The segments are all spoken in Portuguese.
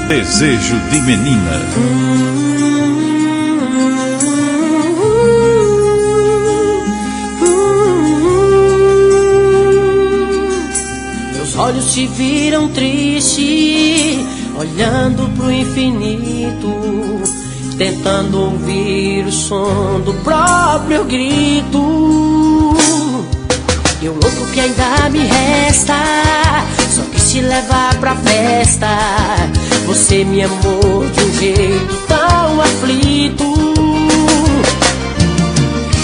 Desejo de menina. Meus olhos se viram tristes, olhando pro infinito, tentando ouvir o som do próprio grito. E o louco que ainda me resta, só quis te levar pra festa. Você me amou de um jeito tão aflito,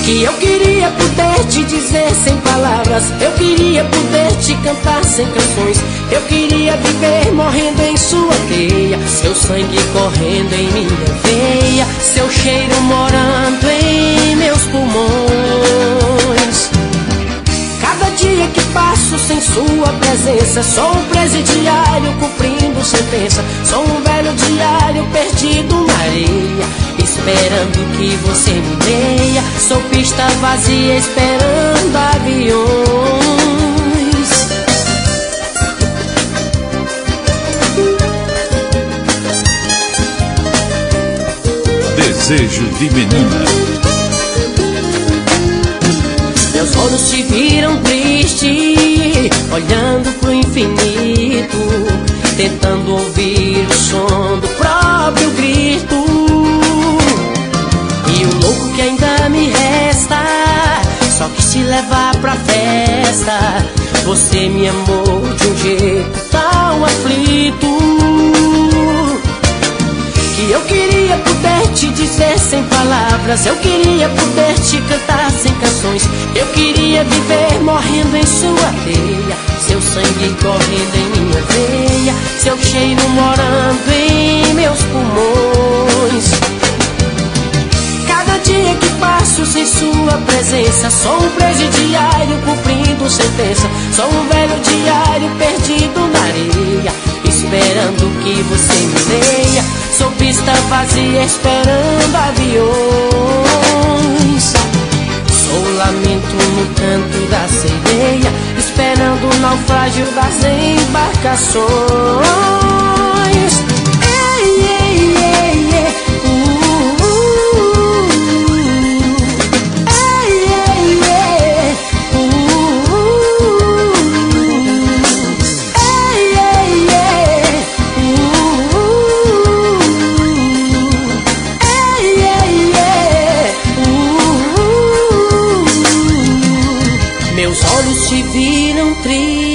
que eu queria poder te dizer sem palavras. Eu queria poder te cantar sem canções. Eu queria viver morrendo em sua teia, seu sangue correndo em minha veia, seu cheiro morando em meus pulmões. Cada dia que passo sem sua presença, sou um presidiário cumprindo sentença. Sou um velho diário perdido na areia, esperando que você me leia. Sou pista vazia esperando aviões. Desejo de menina. Meus olhos se viram tristes, olhando pro infinito, tentando ouvir o som do próprio grito. E o louco que ainda me resta, só quis te levar pra festa. Você me amou de um jeito tão aflito, que eu queria poder te dizer sem palavras. Eu queria poder te cantar sem canções. Eu queria viver morrendo em sua teia, seu sangue correndo em minha veia, seu cheiro morando em meus pulmões. Cada dia que passo sem sua presença, sou um presidiário cumprindo sentença. Sou um velho diário perdido na areia, esperando que você me leia. Sou pista vazia esperando aviões. Sou lamento no canto da sereia, esperando o naufrágio das embarcações. Ei, ei, ei, ei. Ei, ei, ei. Ei, ei, ei. Ei, ei, ei. Meus olhos se viram tristes.